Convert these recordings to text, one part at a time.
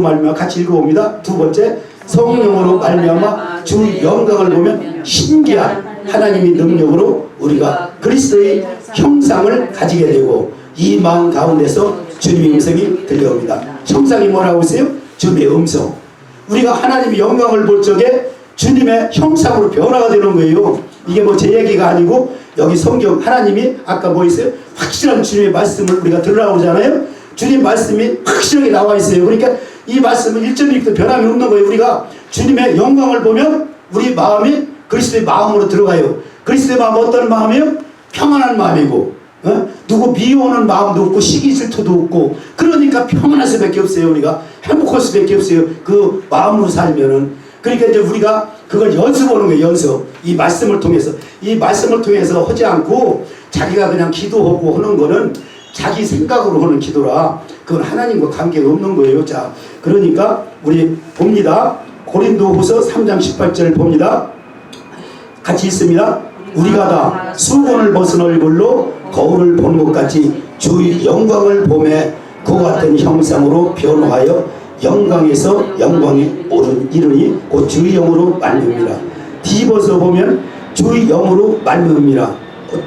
말미암아 같이 읽어봅니다. 두 번째, 성령으로 말미암아 주 영광을 보면 신기한 하나님의 능력으로 우리가 그리스도의 형상을 가지게 되고 이 마음 가운데서 주님의 음성이 들려옵니다. 형상이 뭐라고 했어요? 주님의 음성. 우리가 하나님의 영광을 볼 적에 주님의 형상으로 변화가 되는 거예요. 이게 뭐 제 얘기가 아니고 여기 성경 하나님이 아까 뭐 있어요? 확실한 주님의 말씀을 우리가 들으라고 그러잖아요. 주님 말씀이 확실하게 나와 있어요. 그러니까 이 말씀은 1.1도 변함이 없는 거예요. 우리가 주님의 영광을 보면 우리 마음이 그리스도의 마음으로 들어가요. 그리스도의 마음은 어떤 마음이에요? 평안한 마음이고 누구 미워하는 마음도 없고 시기 질투도 없고 그러니까 평안할 수밖에 없어요. 우리가 행복할 수밖에 없어요. 그 마음으로 살면은. 그러니까 이제 우리가 그걸 연습하는 거예요. 연습. 이 말씀을 통해서. 이 말씀을 통해서 하지 않고 자기가 그냥 기도하고 하는 거는 자기 생각으로 하는 기도라 그건 하나님과 관계가 없는 거예요. 자, 그러니까 우리 봅니다. 고린도후서 3장 18절을 봅니다. 같이 읽습니다. 우리가 다 수건을 벗은 얼굴로 거울을 보는 것 같이 주의 영광을 보매 그와 같은 형상으로 변화하여 영광에서 영광에 이르니 곧 주의 영으로 말미암이라. 뒤집어서 보면 주의 영으로 말미암이라.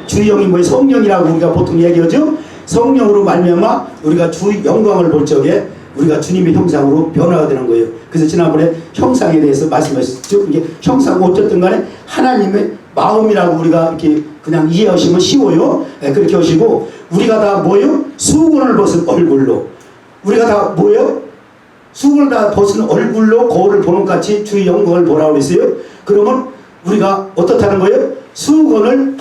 주의 영이 뭐예요? 성령이라고 우리가 보통 얘기하죠. 성령으로 말미암아 우리가 주의 영광을 볼 적에 우리가 주님의 형상으로 변화가 되는 거예요. 그래서 지난번에 형상에 대해서 말씀하셨죠. 이게 형상 어쨌든 간에 하나님의 마음이라고 우리가 이렇게 그냥 이해하시면 쉬워요. 네, 그렇게 하시고 우리가 다 뭐예요? 수건을 벗은 얼굴로 우리가 다 뭐예요? 수건을 다 벗은 얼굴로 거울을 보는 것 같이 주의 영광을 보라고 했어요. 그러면 우리가 어떻다는 거예요? 수건을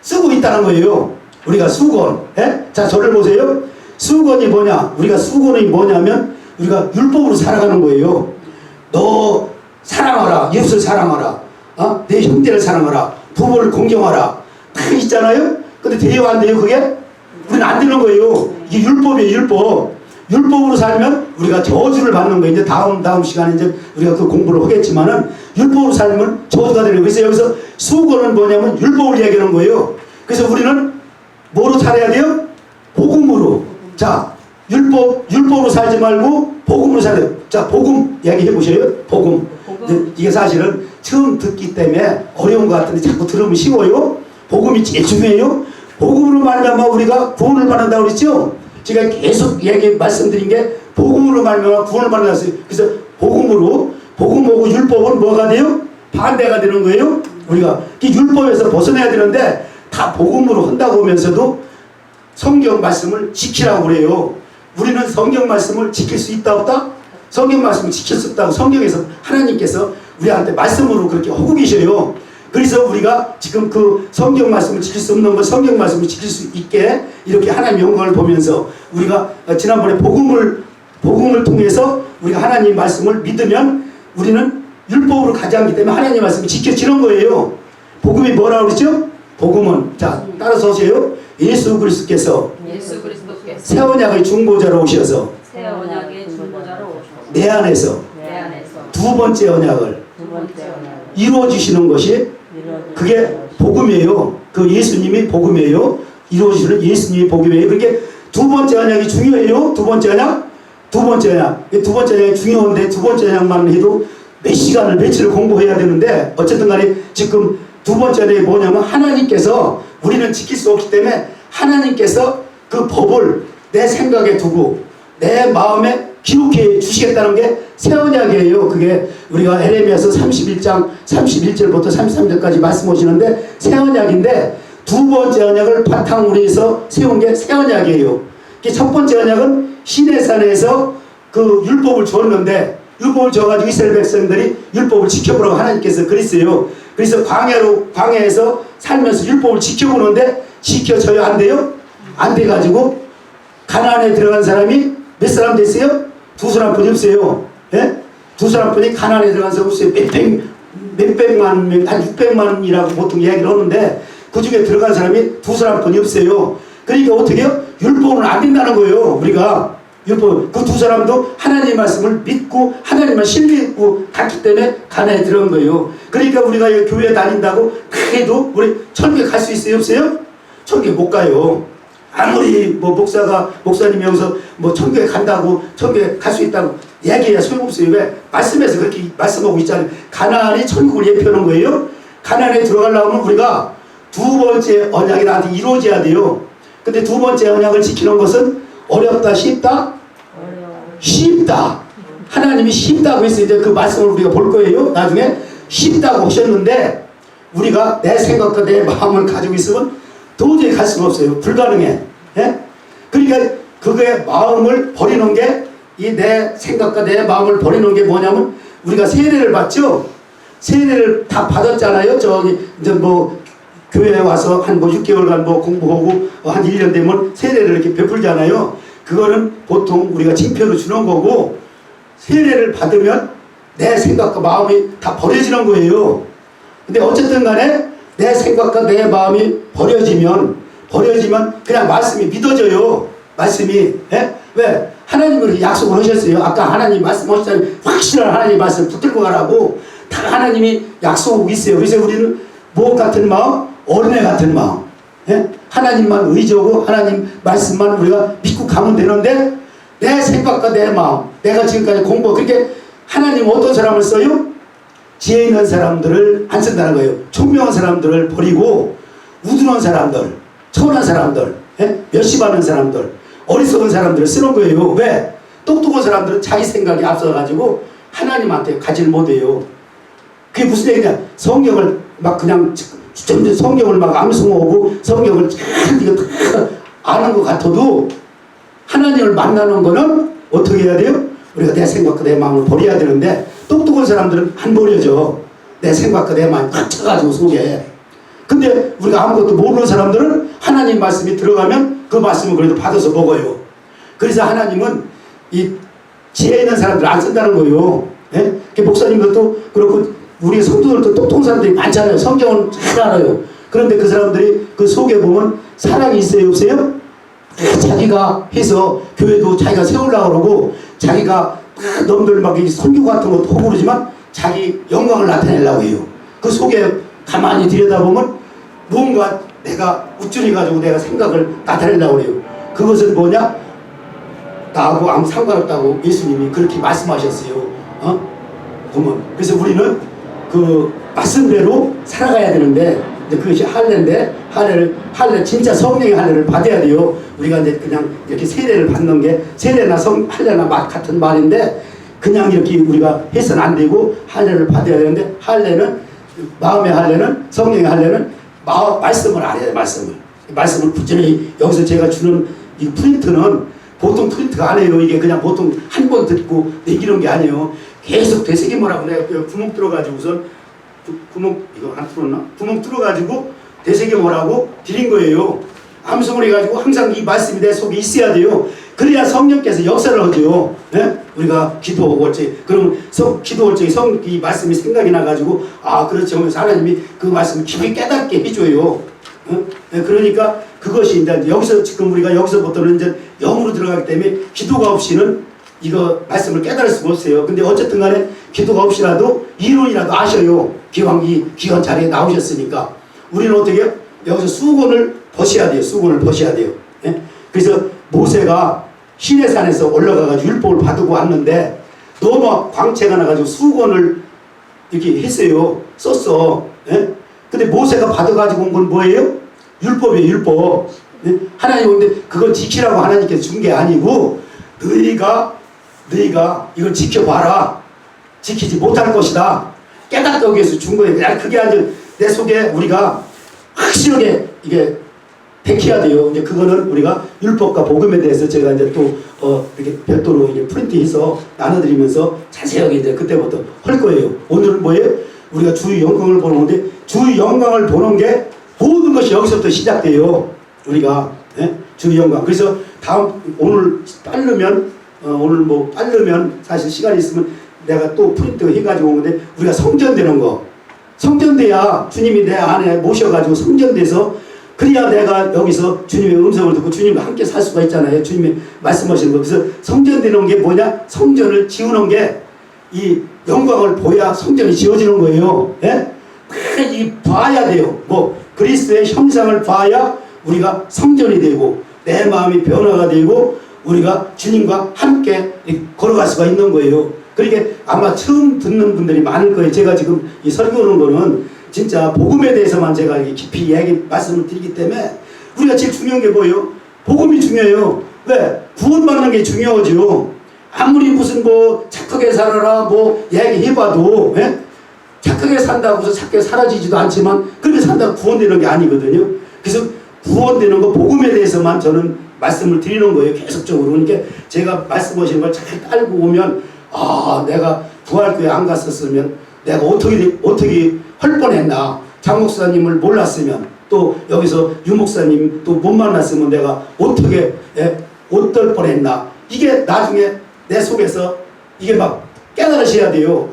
쓰고 있다는 거예요. 우리가 수건. 예? 자, 저를 보세요. 수건이 뭐냐? 우리가 수건이 뭐냐면 우리가 율법으로 살아가는 거예요. 너 사랑하라. 예수를 사랑하라. 내 형제를 사랑하라. 부모를 공경하라. 다 있잖아요. 근데 돼요 안 돼요 그게? 우리는 안 되는 거예요. 이게 율법이에요. 율법. 율법으로 살면 우리가 저주를 받는 거예요. 이제 다음 시간에 이제 우리가 그 공부를 하겠지만은 율법으로 살면 저주가 되는 거예요. 그래서 여기서 수건은 뭐냐면 율법을 얘기하는 거예요. 그래서 우리는 뭐로 살아야 돼요? 복음으로. 자, 율법으로 살지 말고 복음으로 살아요. 자, 복음 얘기해 보세요. 복음. 이게 사실은 처음 듣기 때문에 어려운 것 같은데 자꾸 들으면 쉬워요. 복음이 제일 중요해요. 복음으로 말미암아 우리가 구원을 받는다고 그랬죠. 제가 계속 말씀드린 게 복음으로 말미암아 구원을 받는다고 했어요. 그래서 복음하고 율법은 뭐가 돼요? 반대가 되는 거예요. 우리가 율법에서 벗어나야 되는데 다 복음으로 한다고 하면서도 성경 말씀을 지키라고 그래요. 우리는 성경 말씀을 지킬 수 있다 없다? 성경 말씀을 지킬 수 없다고 성경에서 하나님께서 우리한테 말씀으로 그렇게 하고 계셔요. 그래서 우리가 지금 그 성경 말씀을 지킬 수 없는 걸 성경 말씀을 지킬 수 있게 이렇게 하나님의 영광을 보면서 우리가 지난번에 복음을 통해서 우리가 하나님 말씀을 믿으면 우리는 율법으로 가지 않기 때문에 하나님 말씀이 지켜지는 거예요. 복음이 뭐라고 그러죠? 복음은 자 따라서 오세요. 예수 그리스도께서 새 언약의 중보자로 오셔서 내 안에서 두 번째 언약을 이루어 주시는 것이 그게 복음이에요. 그 예수님이 복음이에요. 이루어 주시는 예수님이 복음이에요. 그렇게 두 번째 언약이 중요해요. 두 번째 언약이 중요한데 두 번째 언약만 해도 몇 시간을 며칠을 공부해야 되는데 어쨌든 간에 지금 두 번째 언약이 뭐냐면 하나님께서 우리는 지킬 수 없기 때문에 하나님께서 그 법을 내 생각에 두고 내 마음에 기록해 주시겠다는 게 새 언약이에요. 그게 우리가 에레미야서 31장 31절부터 33절까지 말씀하시는데 새 언약인데 두 번째 언약을 바탕으로 해서 세운 게 새 언약이에요. 첫 번째 언약은 시내산에서 그 율법을 줬는데 율법을 줘가지고 이스라엘 백성들이 율법을 지켜보라고 하나님께서 그랬어요. 그래서 광야에서 살면서 율법을 지켜보는데 지켜져요? 안 돼요? 안 돼가지고 가나안에 들어간 사람이 몇 사람 됐어요? 두 사람뿐이 없어요. 예? 두 사람뿐이 가나안에 들어간 사람 없어요. 몇백만 명, 한 600만이라고 보통 이야기를 하는데 그 중에 들어간 사람이 두 사람뿐이 없어요. 그러니까 어떻게 해요? 율법은 안 된다는 거예요. 우리가 율법 그 두 사람도 하나님의 말씀을 믿고 하나님만 신뢰하고 갔기 때문에 가나안에 들어간 거예요. 그러니까 우리가 교회 다닌다고 그래도 우리 천국에 갈 수 있어요? 없어요? 천국에 못 가요. 아무리 목사님이 여기서 천국에 간다고 천국에 갈 수 있다고 얘기해야 소용없어요. 왜? 말씀에서 그렇게 말씀하고 있잖아요. 가나안이 천국을 예표하는 거예요. 가나안에 들어가려면 우리가 두 번째 언약이 나한테 이루어져야 돼요. 근데 두 번째 언약을 지키는 것은 어렵다, 쉽다? 쉽다. 하나님이 쉽다고 했어요. 이제 그 말씀을 우리가 볼 거예요. 나중에 쉽다고 하셨는데 우리가 내 생각과 내 마음을 가지고 있으면 도저히 갈 수가 없어요. 불가능해. 예? 그러니까 그거의 마음을 버리는 게 이 내 생각과 내 마음을 버리는 게 뭐냐면 우리가 세례를 받죠. 세례를 다 받았잖아요. 저기 이제 뭐 교회에 와서 한 뭐 6개월간 뭐 공부하고 한 1년 되면 세례를 이렇게 베풀잖아요. 그거는 보통 우리가 징표로 주는 거고 세례를 받으면 내 생각과 마음이 다 버려지는 거예요. 근데 어쨌든 간에 내 생각과 내 마음이 버려지면 그냥 말씀이 믿어져요. 말씀이. 예? 왜? 하나님은 약속을 하셨어요. 아까 하나님 말씀하셨잖아요. 확실한 하나님 말씀 붙들고 가라고. 다 하나님이 약속하고 있어요. 그래서 우리는 무엇 같은 마음? 어린애 같은 마음. 예? 하나님만 의지하고 하나님 말씀만 우리가 믿고 가면 되는데 내 생각과 내 마음, 내가 지금까지 그렇게 하나님 어떤 사람을 써요? 지혜 있는 사람들을 안 쓴다는 거예요. 총명한 사람들을 버리고 우둔한 사람들, 천한 사람들, 예? 멸시받는 사람들, 어리석은 사람들을 쓰는 거예요. 왜? 똑똑한 사람들은 자기 생각이 앞서가지고 하나님한테 가지를 못해요. 그게 무슨 얘기냐? 성경을 막 그냥 성경을 막 암송하고 성경을 잘 이거 다 아는 것 같아도 하나님을 만나는 거는 어떻게 해야 돼요? 우리가 내 생각과 내 마음을 버려야 되는데 똑똑한 사람들은 안 버려져. 내 생각과 내 마음이 꽉 차가지고 속에. 근데 우리가 아무것도 모르는 사람들은 하나님 말씀이 들어가면 그 말씀을 그래도 받아서 먹어요. 그래서 하나님은 이 지혜 있는 사람들 안 쓴다는 거예요. 예? 목사님들도 그렇고 우리 성도들도 똑똑한 사람들이 많잖아요. 성경은 잘 알아요. 그런데 그 사람들이 그 속에 보면 사랑이 있어요, 없어요? 자기가 해서 교회도 자기가 세우려고 그러고 자기가 놈들 막 선교 같은 것도 하고 그러지만 자기 영광을 나타내려고 해요. 그 속에 가만히 들여다보면 뭔가 내가 우쭐해 가지고 내가 생각을 나타내려고 해요. 그것은 뭐냐? 나하고 아무 상관없다고 예수님이 그렇게 말씀하셨어요. 보면. 그래서 우리는 그 말씀대로 살아가야 되는데 이제 그것이 할례인데 할례 진짜 성령의 할례를 받아야 돼요. 우리가 이제 그냥 이렇게 세례를 받는 게 세례나 할례나 같은 말인데 그냥 이렇게 우리가 해서는 안 되고 할례를 받아야 되는데 할례는 마음의 할례는 성령의 할례는 말씀을 알아야 돼. 말씀을 부지런히 여기서 제가 주는 이 프린트는 보통 프린트가 아니에요. 이게 그냥 보통 한 번 듣고 내기는 게 아니에요. 계속 되새김하라고 내가 구멍 뚫어가지고선 구멍 이거 안 뚫었나? 구멍 뚫어가지고 되새김하라고 드린 거예요. 암송을 해가지고 항상 이 말씀이 내 속에 있어야 돼요. 그래야 성령께서 역사를 하죠. 예? 우리가 기도하고 올지 그러면 기도할 적에 이 말씀이 생각이 나가지고 그렇지 하면서 하나님이 그 말씀을 깊이 깨닫게 해줘요. 예? 그러니까 그것이 이제 여기서 지금 우리가 여기서부터는 이제 영으로 들어가기 때문에 기도가 없이는 이거 말씀을 깨달을 수가 없어요. 근데 어쨌든 간에 기도가 없이라도 이론이라도 아셔요. 귀한 자리에 나오셨으니까. 우리는 어떻게 해요? 여기서 수건을 벗어야 돼요. 수건을 벗어야 돼요. 예? 그래서 모세가 시내산에서 올라가가지고 율법을 받고 왔는데 너무 광채가 나가지고 수건을 이렇게 했어요. 썼어. 예? 근데 모세가 받아가지고 온 건 뭐예요? 율법이에요. 율법. 예? 하나님 근데 그걸 지키라고 하나님께서 준 게 아니고 너희가 이걸 지켜봐라. 지키지 못할 것이다. 깨닫기 위해서 준 거예요. 그게 아주 내 속에 우리가 확실하게 이게 백해야 돼요. 이제 그거는 우리가 율법과 복음에 대해서 제가 이제 또 이렇게 별도로 이제 프린트해서 나눠드리면서 자세하게 이제 그때부터 할 거예요. 오늘은 뭐예요? 우리가 주의 영광을 보는 건데 주의 영광을 보는 게 모든 것이 여기서부터 시작돼요. 우리가 주의 영광. 그래서 오늘 빠르면 사실 시간이 있으면 내가 또 프린트 해가지고 오는데 우리가 성전되는 거. 성전돼야 주님이 내 안에 모셔가지고 성전돼서 그래야 내가 여기서 주님의 음성을 듣고 주님과 함께 살 수가 있잖아요. 주님이 말씀하시는 거. 그래서 성전되는 게 뭐냐? 성전을 지우는 게 이 영광을 보여야 성전이 지어지는 거예요. 예? 이 봐야 돼요. 그리스도의 형상을 봐야 우리가 성전이 되고 내 마음이 변화가 되고 우리가 주님과 함께 걸어갈 수가 있는 거예요. 그러니까 아마 처음 듣는 분들이 많을 거예요. 제가 지금 이 설교하는 거는 진짜 복음에 대해서만 제가 깊이 말씀을 드리기 때문에 우리가 제일 중요한 게 뭐예요? 복음이 중요해요. 왜? 구원받는 게 중요하죠. 아무리 무슨 뭐 착하게 살아라 뭐 얘기해봐도 예? 착하게 산다고 해서 착하게 사라지지도 않지만 그렇게 산다고 구원되는 게 아니거든요. 그래서 구원되는 거 복음에 대해서만 저는 말씀을 드리는 거예요. 계속적으로. 그러니까 제가 말씀하시는 걸 잘 따르고 오면 내가 부활교회 안 갔었으면 내가 어떻게 할 뻔했나. 장 목사님을 몰랐으면 또 여기서 유 목사님 또 못 만났으면 내가 어떻게 어떨 뻔했나. 이게 나중에 내 속에서 이게 막 깨달으셔야 돼요.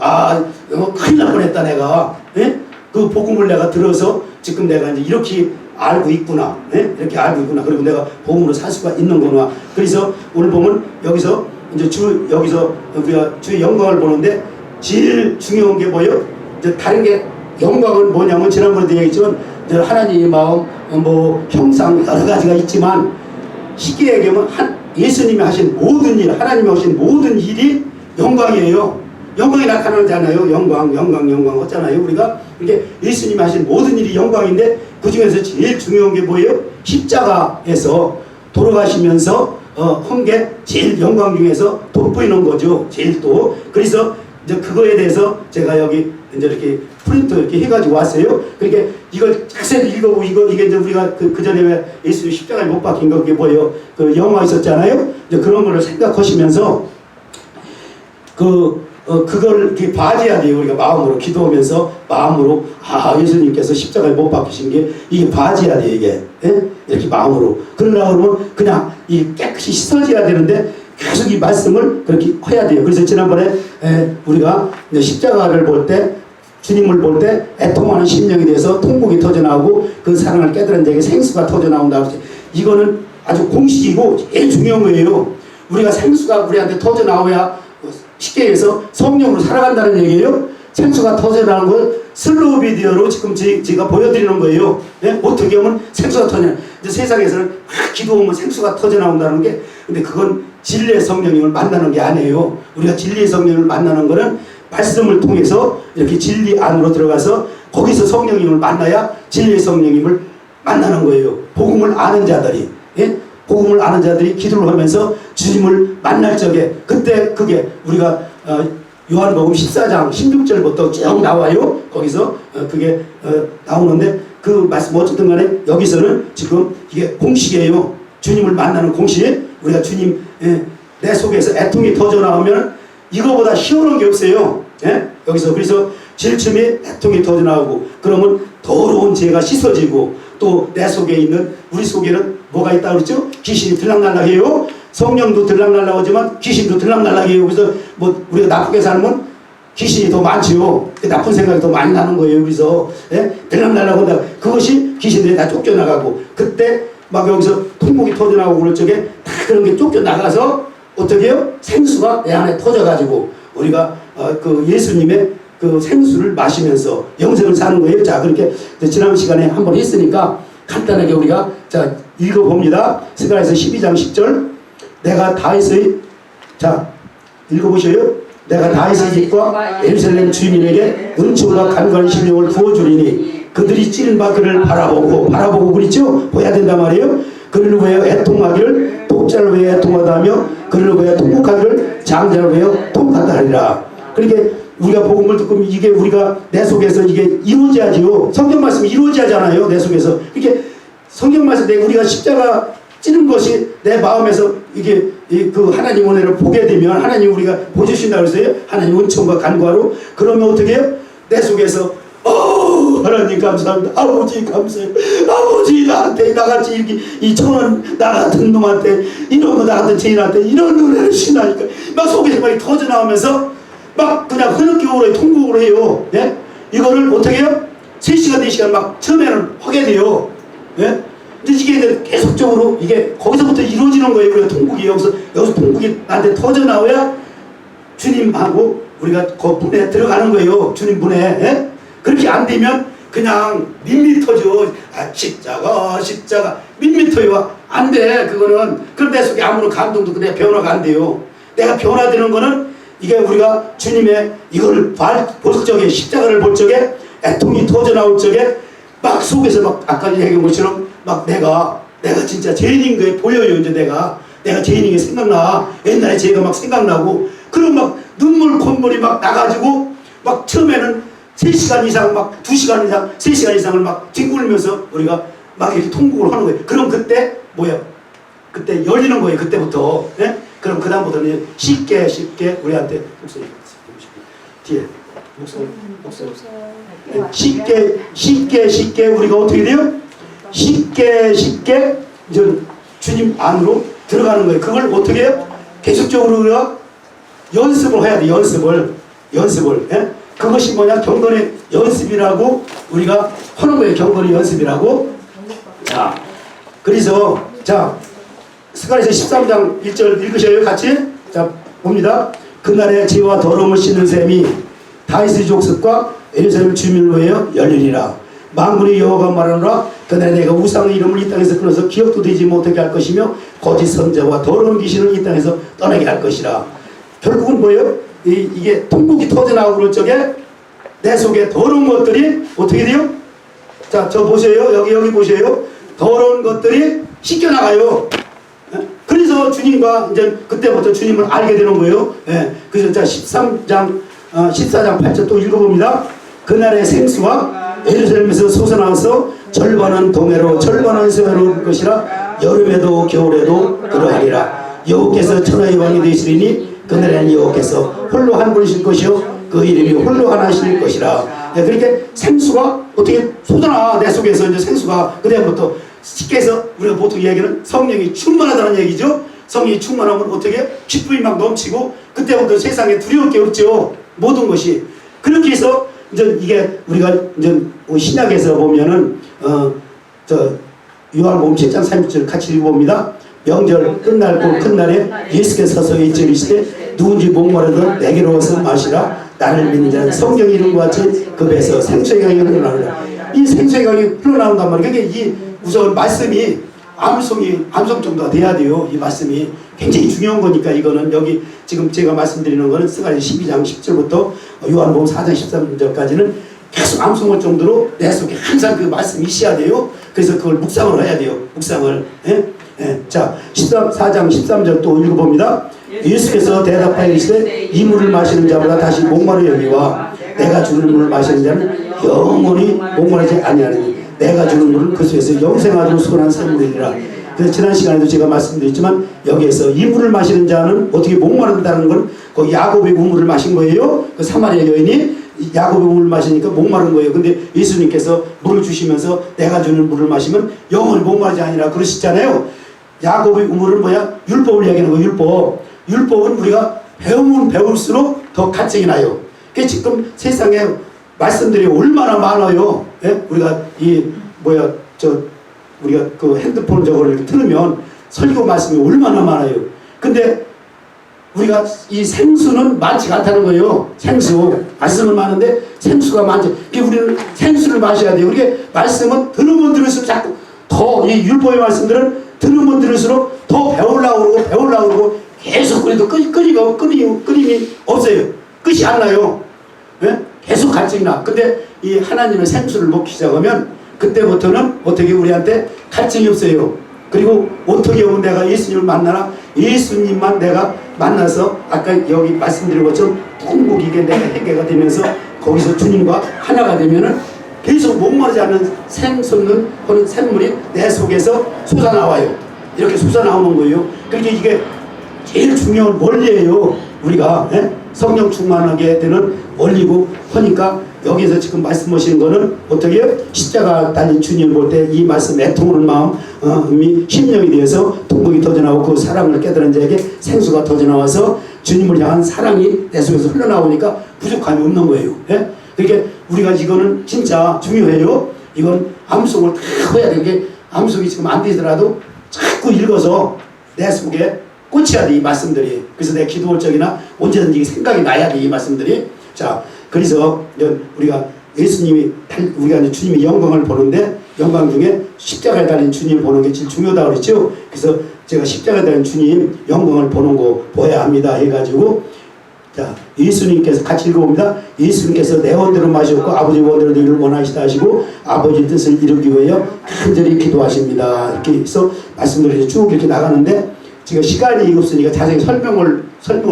큰일 날 뻔했다 내가. 예? 그 복음을 내가 들어서 지금 내가 이제 이렇게 알고 있구나. 예? 이렇게 알고 있구나. 그리고 내가 복음으로 살 수가 있는구나. 그래서 오늘 보면 여기서 이제 여기서 우리가 주의 영광을 보는데 제일 중요한 게 뭐예요? 이제 다른 게 영광은 뭐냐면 지난번에도 얘기했지만 하나님의 마음, 뭐 형상 여러 가지가 있지만 쉽게 얘기하면 예수님이 하신 모든 일, 하나님이 하신 모든 일이 영광이에요. 영광이 나타나잖아요. 영광 하잖아요. 우리가 이렇게 예수님이 하신 모든 일이 영광인데 그 중에서 제일 중요한 게 뭐예요? 십자가에서 돌아가시면서 한 게 제일 영광 중에서 돋보이는 거죠. 제일 또. 그래서 이제 그거에 대해서 제가 여기 이제 이렇게 프린트 이렇게 해가지고 왔어요. 그러니까 이걸 자세히 읽어보고 이게 이제 우리가 그 전에 왜 예수 십자가에 못 박힌 거 그게 뭐예요? 그 영화 있었잖아요. 이제 그런 거를 생각하시면서 그걸 이렇게 봐줘야 돼요. 우리가 마음으로 기도하면서 마음으로 예수님께서 십자가에 못 박히신 게 이게 봐줘야 돼요. 이게 이렇게 마음으로. 그러려고 그러면 그냥 이 깨끗이 씻어져야 되는데 계속 이 말씀을 그렇게 해야 돼요. 그래서 지난번에 우리가 이제 십자가를 볼 때 주님을 볼 때 애통하는 심령에 대해서 통곡이 터져나오고 그 사랑을 깨달은 자에게 생수가 터져나온다고 했어요. 이거는 아주 공식이고 제일 중요한 거예요. 우리가 생수가 우리한테 터져나와야 쉽게 얘기해서 성령으로 살아간다는 얘기예요. 생수가 터져나오는 걸 슬로우 비디오로 지금 제가 보여드리는 거예요. 네? 어떻게 하면 생수가 터져나오는 이제 세상에서는 막 기도하면 생수가 터져나온다는 게 근데 그건 진리의 성령님을 만나는 게 아니에요. 우리가 진리의 성령님을 만나는 거는 말씀을 통해서 이렇게 진리 안으로 들어가서 거기서 성령님을 만나야 진리의 성령님을 만나는 거예요. 복음을 아는 자들이. 예? 복음을 아는 자들이 기도를 하면서 주님을 만날 적에 그때 그게 우리가 요한복음 14장 16절부터 쭉 나와요. 거기서 그게 나오는데 그 말씀 어쨌든 간에 여기서는 지금 이게 공식이에요. 주님을 만나는 공식. 우리가 주님 내 속에서 애통이 터져나오면 이거보다 시원한 게 없어요. 예? 여기서 그래서 제일 처음에 애통이 터져나오고 그러면 더러운 죄가 씻어지고 또 내 속에 있는 우리 속에는 뭐가 있다고 그랬죠? 귀신이 들락날락해요. 성령도 들락날락하지만 귀신도 들락날락해요. 그래서 뭐 우리가 나쁘게 살면 귀신이 더 많지요. 나쁜 생각이 더 많이 나는 거예요. 그래서 들락날락한다. 그것이 귀신들이 다 쫓겨나가고 그때 막 여기서 통곡이 터져나오고 그럴 적에 다 그런 게 쫓겨나가서 어떻게 해요? 생수가 내 안에 터져가지고 우리가 그 예수님의 그 생수를 마시면서 영생을 사는 거예요. 자, 그렇게 지난 시간에 한번 했으니까 간단하게 우리가 자 읽어봅니다. 스가랴서 12장 10절 내가 다윗의 자 읽어보셔요. 내가 다윗의 집과 예루살렘 주민에게 은총과 간과한 심령을 부어주리니 그들이 찌른 바 그를 바라보고 그랬죠. 보야 된단 말이에요. 그를 위하여 애통하기를 독자를 위하여 애통하다 하며 그를 위하여 통곡하기를 장자를 위하여 통곡하다 하리라. 그러니까 우리가 복음을 듣고 이게 우리가 내 속에서 이게 이루어져야지요. 성경 말씀이 이루어져야잖아요. 내 속에서. 이렇게 성경 말씀 때 우리가 십자가 찌는 것이 내 마음에서 이게 그 하나님 은혜를 보게 되면 하나님 우리가 보여주신다고 했어요. 하나님 은총과 간과로. 그러면 어떻게 해요? 내 속에서 하나님 감사합니다. 아버지 감사해요. 아버지 나한테 나같이 이렇게 이 천원 나 같은 놈한테 이런 거 나 같은 죄인한테 이런 은혜를 주시나니까 막 속에서 막 터져나오면서 막 그냥 흐느끼고 통곡을 해요. 예? 이거를 어떻게 해요? 3시간 4시간 막 처음에는 하게 돼요. 예? 근데 이게 계속적으로 이게 거기서부터 이루어지는 거예요. 우리가 통곡이 여기서 통곡이 나한테 터져나와야 주님하고 우리가 그 문에 들어가는 거예요. 주님 문에. 예? 그렇게 안 되면 그냥 밋밋하죠. 십자가 밋밋해요. 안 돼. 그거는 그런 내 속에 아무런 감동도 내 변화가 안 돼요. 내가 변화되는 거는 이게 우리가 주님의 이걸 볼 적에 십자가를 볼 적에 애통이 터져 나올 적에 막 속에서 막 아까 얘기한 것처럼 막 내가 진짜 죄인인 거에 보여요. 이제 내가 죄인인 게 생각나. 옛날에 죄가 막 생각나고 그럼 막 눈물 콧물이 막 나가지고 막 처음에는 3시간 이상 막 2시간 이상 3시간 이상을 막 뒹굴면서 우리가 막 이렇게 통곡을 하는 거예요. 그럼 그때 뭐야? 그때 열리는 거예요. 그때부터. 예? 그럼 그 다음부터는 쉽게 우리한테 목소리 뒤에 목소리 쉽게 우리가 어떻게 돼요? 쉽게 이제 주님 안으로 들어가는 거예요. 그걸 어떻게 해요? 계속적으로 우리가 연습을 해야 돼. 연습을 예? 그것이 뭐냐? 경건의 연습이라고 우리가 하는 거예요. 경건의 연습이라고. 자, 그래서 자 스가랴서 13장 1절 읽으셔요. 같이. 자, 봅니다. 그날에 죄와 더러움을 씻는 셈이 다윗의 족속과 예루살렘 주민을 위하여 열리리라. 만군의 여호와가 말하노라. 그날에 내가 우상의 이름을 이 땅에서 끊어서 기억도 되지 못하게 할 것이며 거짓 선자와 더러운 귀신을 이 땅에서 떠나게 할 것이라. 결국은 뭐예요? 이게 통곡이 터져나오고 그럴 적에 내 속에 더러운 것들이 어떻게 돼요? 자, 저 보세요. 여기 보세요. 더러운 것들이 씻겨나가요. 그래서 주님과 이제 그때부터 주님을 알게 되는 거예요. 예. 그래서 자 14장 8절 또 읽어봅니다. 그날의 생수와 예루살렘에서 솟아나와서 절반은 동해로 절반은 서해로 올 것이라. 여름에도 겨울에도 그러하리라. 여호께서 천하의 왕이 되시리니 그날에는 여호께서 홀로 한 분이실 것이요 그 이름이 홀로 하나실 것이라. 예. 그렇게 생수가 어떻게 솟아나 내 속에서 이제 생수가 그때부터 쉽게 해서 우리가 보통 이야기는 성령이 충만하다는 얘기죠. 성령이 충만하면 어떻게 기쁨이 막 넘치고 그때부터 세상에 두려울 게 없죠. 모든 것이. 그렇게 해서 이제 이게 우리가 이제 신약에서 보면은 요한복음 7장 30절 같이 읽어봅니다. 명절 끝날 그 큰 날에 예수께서 서서 이르시되 누군지 목마르든 내게로 와서 마시라. 나를 믿는 자는 성경 이름과 같이 그 배에서 생수의 강이 흘러나오리라. 이 생수의 강이 흘러나온단 말이에요. 그러니까 이 우선 말씀이 암송 정도가 돼야 돼요. 이 말씀이 굉장히 중요한 거니까. 이거는 여기 지금 제가 말씀드리는 거는 스가랴 12장 10절부터 요한복음 4장 13절까지는 계속 암송할 정도로 내 속에 항상 그 말씀이 있어야 돼요. 그래서 그걸 묵상을 해야 돼요. 묵상을. 예? 예. 자 4장 13절 또 읽어봅니다. 예수께서 대답하여 이르시되 이 물을 마시는 자보다 다시 목마르 여기와 내가 주는 물을 마시는 자는 영원히 목마르지 아니하리니 내가 주는 물은 그 수에서 영생하도록 수건한 샘물이니라. 그래서 지난 시간에도 제가 말씀드렸지만 여기에서 이 물을 마시는 자는 어떻게 목마른다는 건 그 야곱의 우물을 마신 거예요. 그 사마리아 여인이 야곱의 우물을 마시니까 목마른 거예요. 근데 예수님께서 물을 주시면서 내가 주는 물을 마시면 영원히 목마르지 아니라 그러시잖아요. 야곱의 우물은 뭐야? 율법을 얘기하는 거예요. 율법은 우리가 배우면 배울수록 더 가책이 나요. 그게 지금 세상에 말씀들이 얼마나 많아요. 예? 우리가 우리가 그 핸드폰 저거를 틀으면 설교 말씀이 얼마나 많아요. 근데 우리가 이 생수는 많지가 않다는 거예요. 생수 말씀은 많은데 생수가 많지. 우리는 생수를 마셔야 돼요. 우리가 말씀은 들으면 들을수록 자꾸 더 이 율법의 말씀들은 들으면 들을수록 더 배우려고 그러고 계속 그래도 끊임이 없어요. 끝이 안 나요. 예? 계속 갈증이 나. 근데 이 하나님의 생수를 먹기 시작하면 그때부터는 어떻게 우리한테 갈증이 없어요. 그리고 어떻게 하면 내가 예수님을 만나나? 예수님만 내가 만나서 아까 여기 말씀드린 것처럼 통곡이게 내가 해결가 되면서 거기서 주님과 하나가 되면은 계속 목마르지 않는 샘솟는 그런 샘물이 내 속에서 솟아나와요. 이렇게 솟아나오는 거예요. 그러니까 이게 제일 중요한 원리예요. 우리가 성령 충만하게 되는 원리고 하니까 여기에서 지금 말씀하시는 거는 어떻게 해요? 십자가 달린 주님을 볼 때 이 말씀 애통하는 마음이 심령이 되어서 통곡이 터져나오고 그 사랑을 깨달은 자에게 생수가 터져나와서 주님을 향한 사랑이 내 속에서 흘러나오니까 부족함이 없는 거예요. 예? 그러니까 우리가 이거는 진짜 중요해요. 이건 암송을 다 해야 되는 게 암송이 지금 안 되더라도 자꾸 읽어서 내 속에 꽂혀야 돼, 이 말씀들이. 그래서 내 기도할 적이나 언제든지 생각이 나야 돼, 이 말씀들이. 자, 그래서 우리가 예수님이, 우리가 주님의 영광을 보는데 영광 중에 십자가에 달린 주님 보는 게 제일 중요하다고 그랬죠. 그래서 제가 십자가에 달린 주님 영광을 보는 거 보아야 합니다 해가지고, 자, 예수님께서 같이 읽어봅니다. 예수님께서 내 원대로 마셨고 아버지 원대로 되기를 원하시다 하시고 아버지 뜻을 이루기 위하여 간절히 기도하십니다. 이렇게 해서 말씀드려서 쭉 이렇게 나가는데, 지금 시간이 없으니까 자세히 설명을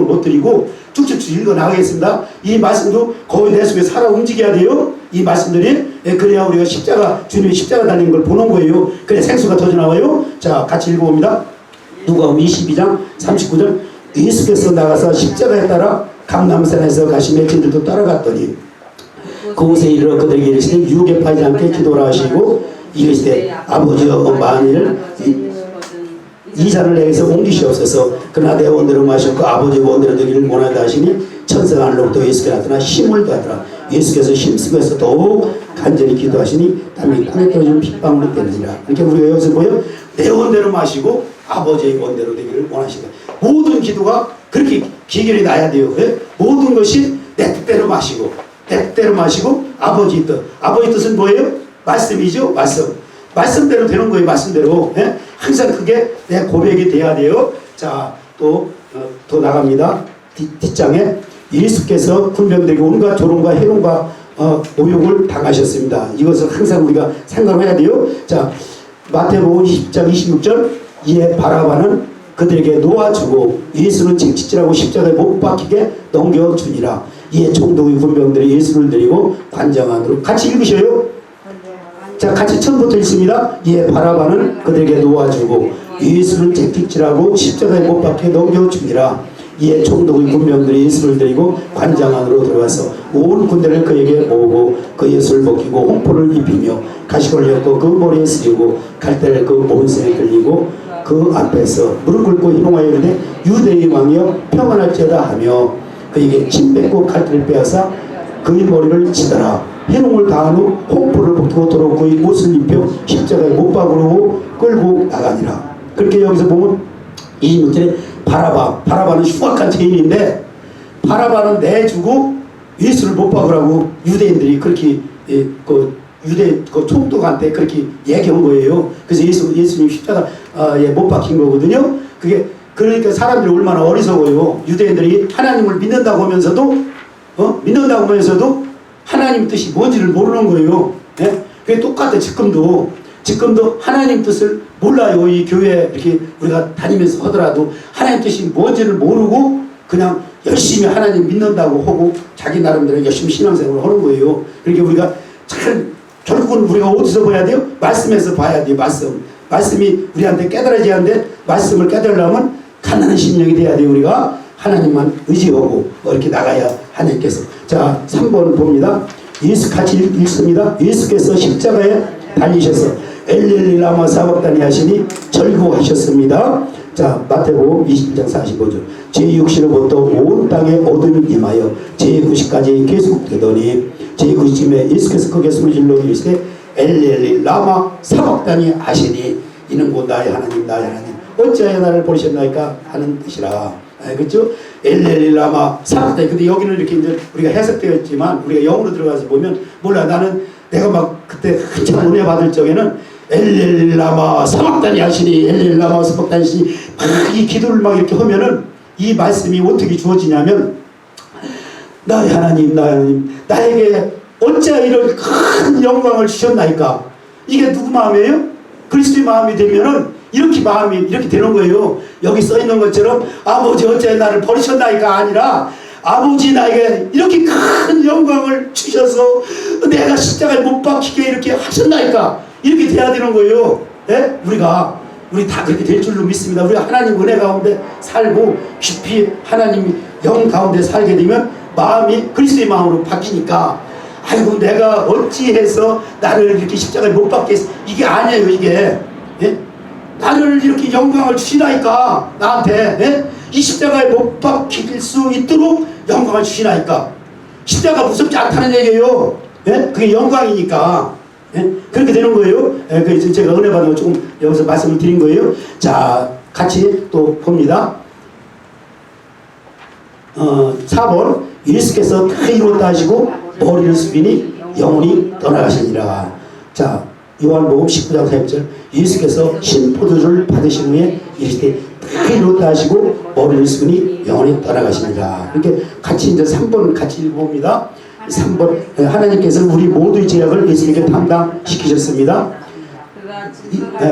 못 드리고 쭉쭉쭉 읽어 나가겠습니다. 이 말씀도 거의 내 속에 살아 움직여야 돼요. 이 말씀들이. 그래야 우리가 십자가, 주님이 십자가 달리는 걸 보는 거예요. 그래 생수가 터져 나와요. 자, 같이 읽어봅니다. 누가복음 22장 39절. 예수께서 나가서 십자가에 따라 감람산에서 가시며 그들도 따라갔더니 그곳에 이르러 그들에게 이르시되 유혹에 빠지지 않게 기도를 하시고 이르시되 아버지여 만일 이 잔을 내게서 옮기시옵소서. 그러나 내 원대로 마셨고 아버지 원대로 되기를 원하다 하시니 천사가 하늘로부터 예수께 나타나 힘을 더하더라. 예수께서 힘쓰면서 더욱 간절히 기도하시니 땀이 땅에 떨어지는 핏방울이 되느니라. 이렇게 우리가 여기서 보여 내 원대로 마시고 아버지의 원대로 되기를 원하시다. 모든 기도가 그렇게 기결이 나야 돼요. 예? 모든 것이 내 뜻대로 마시고 내 뜻대로 마시고 아버지 뜻. 아버지 뜻은 뭐예요? 말씀이죠. 말씀대로 되는 거예요. 말씀대로. 예? 항상 그게 내 고백이 돼야 돼요. 자, 또 더 나갑니다. 뒷장에 예수께서 군병들에게 온갖 조롱과 해롱과 모욕을 당하셨습니다. 이것을 항상 우리가 생각해야 돼요. 자, 마태복음 20장 26절. 이에 바라바는 그들에게 놓아주고 예수는 징치질하고 십자가에 못 박히게 넘겨주니라. 이에 총독의 군병들이 예수를 데리고 관장 안으로. 같이 읽으셔요. 자, 같이 처음부터 읽습니다. 이에 바라바는 그들에게 놓아주고 예수는 징치질하고 십자가에 못 박히게 넘겨주니라. 이에 총독의 군병들이 예수를 데리고 관장 안으로 들어가서 온 군대를 그에게 모으고 그 예수를 벗기고 홍포를 입히며 가시를 엮고 그 머리에 쓰리고 갈대를 그 온선에 걸리고 그 앞에서 무릎 꿇고 희롱하여 이르되 유대의 왕이여 평안할지어다 하며 그에게 침 뱉고 갈대를 빼앗아 그의 머리를 치더라. 희롱을 다한 후 홍포를 벗기고 도로 그의 옷을 입혀 십자가에 못 박으러 끌고 나가니라. 그렇게 여기서 보면 26절에 바라바는 흉악한 죄인인데 바라바는 내주고 예수를 못 박으라고 유대인들이 그렇게 유대 총독한테 그렇게 얘기한 거예요. 그래서 예수님 십자가에 못 박힌 거거든요. 그게 그러니까 사람들이 얼마나 어리석어요. 유대인들이 하나님을 믿는다고 하면서도 하나님 뜻이 뭔지를 모르는 거예요. 예? 그게 똑같아. 지금도 하나님 뜻을 몰라요. 이 교회 이렇게 우리가 다니면서 하더라도 하나님 뜻이 뭔지를 모르고 그냥 열심히 하나님 믿는다고 하고 자기 나름대로 열심히 신앙생활을 하는 거예요. 그러니까 우리가 결국은 우리가 어디서 봐야 돼요? 말씀에서 봐야 돼요. 말씀이 우리한테 깨달아져야 하는데 말씀을 깨달으려면 가난한 심령이 돼야 돼요. 우리가 하나님만 의지하고 이렇게 나가야 하나님께서. 자, 3번 봅니다. 예수 같이 읽습니다. 예수께서 십자가에 달리셔서 엘리엘리 라마 사박다니 하시니 절구하셨습니다. 자, 마태복음 20장 45절. 제6시로부터 온 땅에 어둠이 임하여 제9시까지 계속되더니 제9시쯤에 예수께서 크게 숨을 질러 이르시되 엘리엘리 라마 사박다니 하시니 이는 곧 나의 하나님 나의 하나님 어찌하여 나를 버리셨나이까 하는 뜻이라. 그렇죠? 엘리엘리 라마 사박다니. 근데 여기는 이렇게 이제 우리가 해석되어 있지만 우리가 영어로 들어가서 보면 몰라. 나는 내가 막 그때 한참 은혜 받을 적에는 엘리엘리 라마 사박다니 하시니 엘리엘리 라마 사박다니 하시니 이 기도를 막 이렇게 하면은 이 말씀이 어떻게 주어지냐면 나의 하나님 나의 하나님 나에게 어찌하여 이런 큰 영광을 주셨나이까. 이게 누구 마음이에요? 그리스도의 마음이 되면은 이렇게 마음이 이렇게 되는 거예요. 여기 써 있는 것처럼 아버지 어찌하여 나를 버리셨나이까 아니라 아버지 나에게 이렇게 큰 영광을 주셔서 내가 십자가에 못 박히게 이렇게 하셨나이까. 이렇게 돼야 되는 거예요. 네? 우리 다 그렇게 될 줄로 믿습니다. 우리가 하나님 은혜 가운데 살고 깊이 하나님 영 가운데 살게 되면 마음이 그리스도의 마음으로 바뀌니까 아이고 내가 어찌해서 나를 이렇게 십자가에 못 박게 했어. 이게 아니에요. 이게 예? 나를 이렇게 영광을 주시나이까 나한테 예? 이 십자가에 못 박힐 수 있도록 영광을 주시나이까. 십자가 무섭지 않다는 얘기예요. 예? 그게 영광이니까 예? 그렇게 되는 거예요. 예? 그래서 제가 은혜 받은 거 조금 여기서 말씀을 드린 거예요. 자, 같이 또 봅니다. 4번 예수께서 다 이뤘다 하시고 머리를 숙이니 영혼이 떠나가시니라. 자, 요한복음 19장 4절 예수께서 신포도주를 받으신 후에 이르시되 다 이루었다 하시고 머리를 숙이니 영원히 떠나가십니다. 이렇게 같이 이제 3번 같이 읽어봅니다. 3번 하나님께서 우리 모두의 죄악을 예수님께 담당시키셨습니다.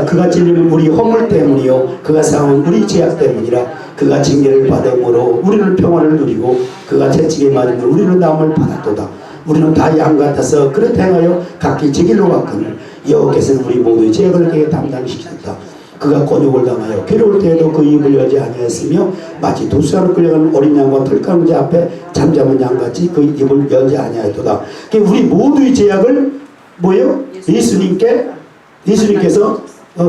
그가 찔림은 우리 허물 때문이요 그가 상은 우리 죄악 때문이라. 그가 징계를 받음으로 우리는 평화를 누리고 그가 채찍에 맞음으로 우리는 나음을 받았도다. 우리는 다 양 같아서 그릇 행하여 각기 제 길로 갔거늘 여호와께서는 우리 모두의 죄악을 그에게 담당시키셨다. 그가 곤욕을 당하여 괴로울 때에도 그 입을 열지 아니하였으며 마치 도수하러 끌려가는 어린 양과 털가는 자 앞에 잠잠한 양같이 그 입을 열지 아니하였도다. 우리 모두의 죄악을 뭐예요? 예수님께서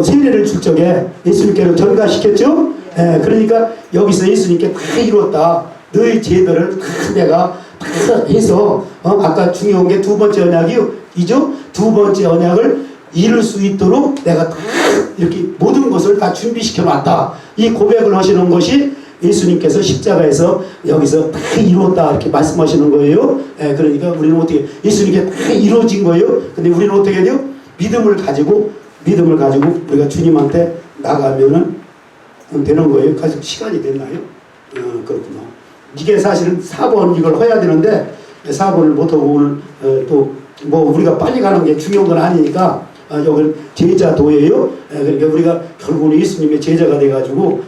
세례를 줄 적에 예수님께로 전가시켰죠. 그러니까 여기서 예수님께 다 이루었다. 너희 죄들을 다 내가 다 해서 아까 중요한 게 두 번째 언약이죠. 두 번째 언약을 이룰 수 있도록 내가 다 이렇게 모든 것을 다 준비시켜 놨다. 이 고백을 하시는 것이 예수님께서 십자가에서 여기서 다 이루었다 이렇게 말씀하시는 거예요. 그러니까 우리는 어떻게 예수님께 다 이루어진 거예요. 근데 우리는 어떻게 해야 돼요? 믿음을 가지고 우리가 주님한테 나가면은 되는 거예요. 가지고 시간이 됐나요? 그렇구나. 이게 사실은 4번 이걸 해야 되는데 4번을 못하고 오늘 또 뭐 우리가 빨리 가는 게 중요한 건 아니니까 여기는 제자도예요. 그러니까 우리가 결국은 예수님의 제자가 돼가지고